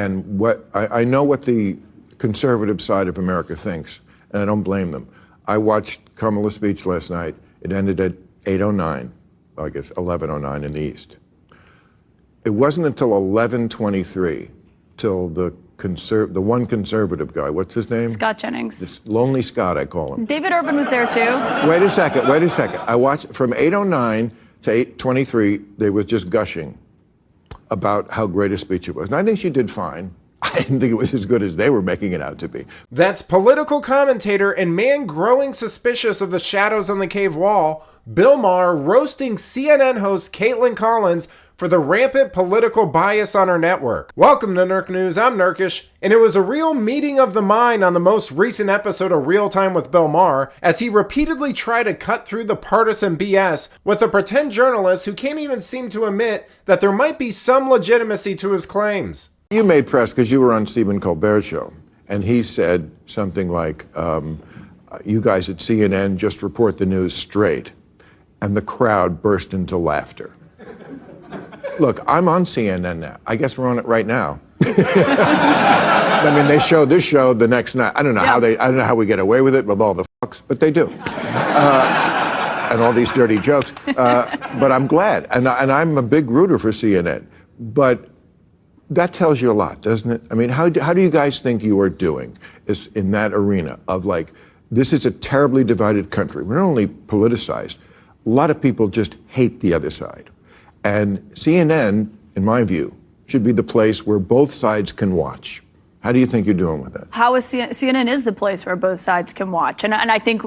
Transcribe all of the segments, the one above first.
And I know what the conservative side of America thinks, and I don't blame them. I watched Kamala's speech last night. It ended at 8:09, I guess 11:09 in the East. It wasn't until 11:23 till the one conservative guy, what's his name? Scott Jennings. This lonely Scott, I call him. David Urban was there too. Wait a second. I watched from 8:09 to 8:23, they were just gushing about how great a speech it was. And I think she did fine. I didn't think it was as good as they were making it out to be. That's political commentator and man growing suspicious of the shadows on the cave wall, Bill Maher, roasting CNN host Kaitlan Collins for the rampant political bias on her network. Welcome to Nerk News, I'm Nerkish, and it was a real meeting of the mind on the most recent episode of Real Time with Bill Maher, as he repeatedly tried to cut through the partisan BS with a pretend journalist who can't even seem to admit that there might be some legitimacy to his claims. You made press because you were on Stephen Colbert's show, and he said something like, you guys at CNN just report the news straight, and the crowd burst into laughter. Look, I'm on CNN now. I guess we're on it right now. I mean, they show this show the next night. I don't know how we get away with it with all the fucks, but they do. And all these dirty jokes. But I'm glad, and I'm a big rooter for CNN. But that tells you a lot, doesn't it? I mean, how do you guys think you are doing in that arena of like, this is a terribly divided country. We're not only politicized, a lot of people just hate the other side. And CNN, in my view, should be the place where both sides can watch. How do you think you're doing with that? CNN is the place where both sides can watch. And I think,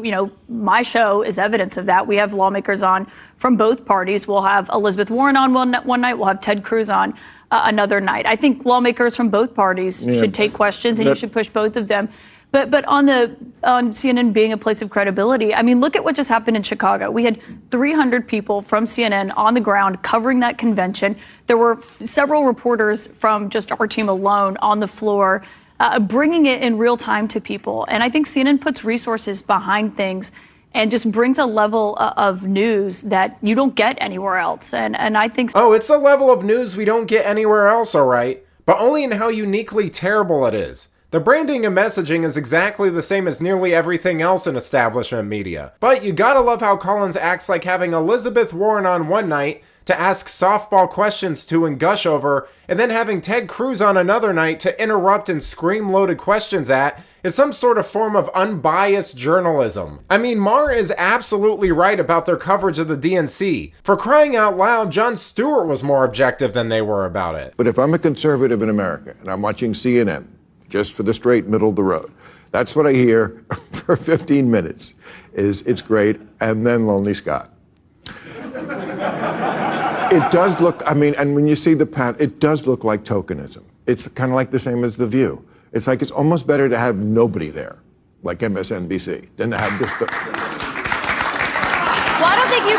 my show is evidence of that. We have lawmakers on from both parties. We'll have Elizabeth Warren on one night. We'll have Ted Cruz on another night. I think lawmakers from both parties should take questions, and you should push both of them. But on CNN being a place of credibility, I mean, look at what just happened in Chicago. We had 300 people from CNN on the ground covering that convention. There were several reporters from just our team alone on the floor, bringing it in real time to people. And I think CNN puts resources behind things and just brings a level of news that you don't get anywhere else. And I think... Oh, it's a level of news we don't get anywhere else, all right. But only in how uniquely terrible it is. The branding and messaging is exactly the same as nearly everything else in establishment media. But you gotta love how Collins acts like having Elizabeth Warren on one night to ask softball questions to and gush over, and then having Ted Cruz on another night to interrupt and scream loaded questions at is some sort of form of unbiased journalism. I mean, Maher is absolutely right about their coverage of the DNC. For crying out loud, Jon Stewart was more objective than they were about it. But if I'm a conservative in America and I'm watching CNN, just for the straight middle of the road, that's what I hear for 15 minutes, is it's great, and then Lonely Scott. It does look, I mean, and when you see the path, it does look like tokenism. It's kind of like the same as The View. It's like it's almost better to have nobody there, like MSNBC, than to have just the... Well, I don't think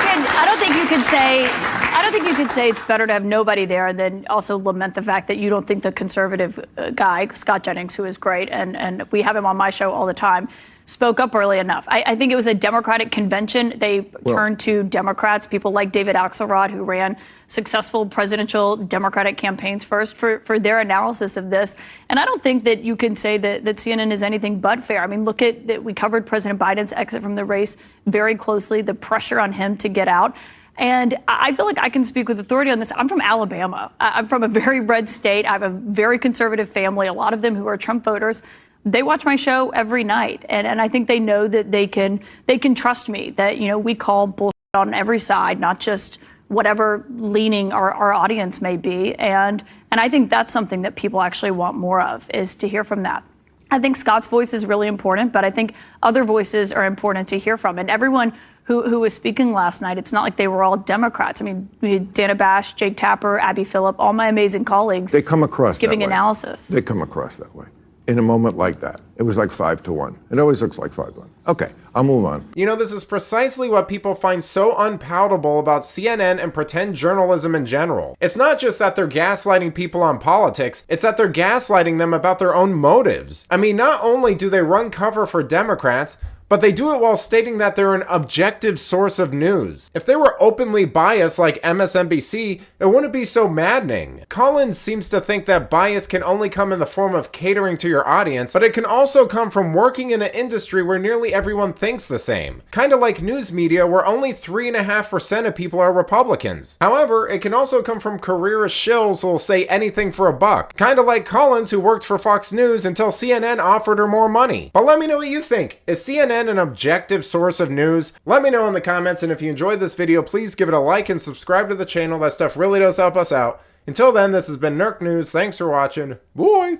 you could say it's better to have nobody there and then also lament the fact that you don't think the conservative guy, Scott Jennings, who is great, and we have him on my show all the time, spoke up early enough. I think it was a Democratic convention. They turned to Democrats, people like David Axelrod, who ran successful presidential Democratic campaigns first, for their analysis of this. And I don't think that you can say that CNN is anything but fair. I mean, look at that. We covered President Biden's exit from the race very closely, the pressure on him to get out. And I feel like I can speak with authority on this. I'm from Alabama. I'm from a very red state. I have a very conservative family, a lot of them who are Trump voters. They watch my show every night. And I think they know that they can trust me, that, we call bullshit on every side, not just whatever leaning our audience may be. And I think that's something that people actually want more of, is to hear from that. I think Scott's voice is really important, but I think other voices are important to hear from. And everyone who was speaking last night, it's not like they were all Democrats. I mean, we had Dana Bash, Jake Tapper, Abby Phillip, all my amazing colleagues. They come across giving that way. Analysis. They come across that way. In a moment like that, it was like 5-1. It always looks like 5-1. Okay, I'll move on. This is precisely what people find so unpalatable about CNN and pretend journalism in general. It's not just that they're gaslighting people on politics, it's that they're gaslighting them about their own motives. I mean, not only do they run cover for Democrats, but they do it while stating that they're an objective source of news. If they were openly biased like MSNBC, it wouldn't be so maddening. Collins seems to think that bias can only come in the form of catering to your audience, but it can also come from working in an industry where nearly everyone thinks the same. Kinda like news media where only 3.5% of people are Republicans. However, it can also come from careerist shills who'll say anything for a buck. Kinda like Collins, who worked for Fox News until CNN offered her more money. But let me know what you think. Is CNN an objective source of news? Let me know in the comments, and if you enjoyed this video, please give it a like and subscribe to the channel. That stuff really does help us out. Until then, this has been Nerk News. Thanks for watching. Bye!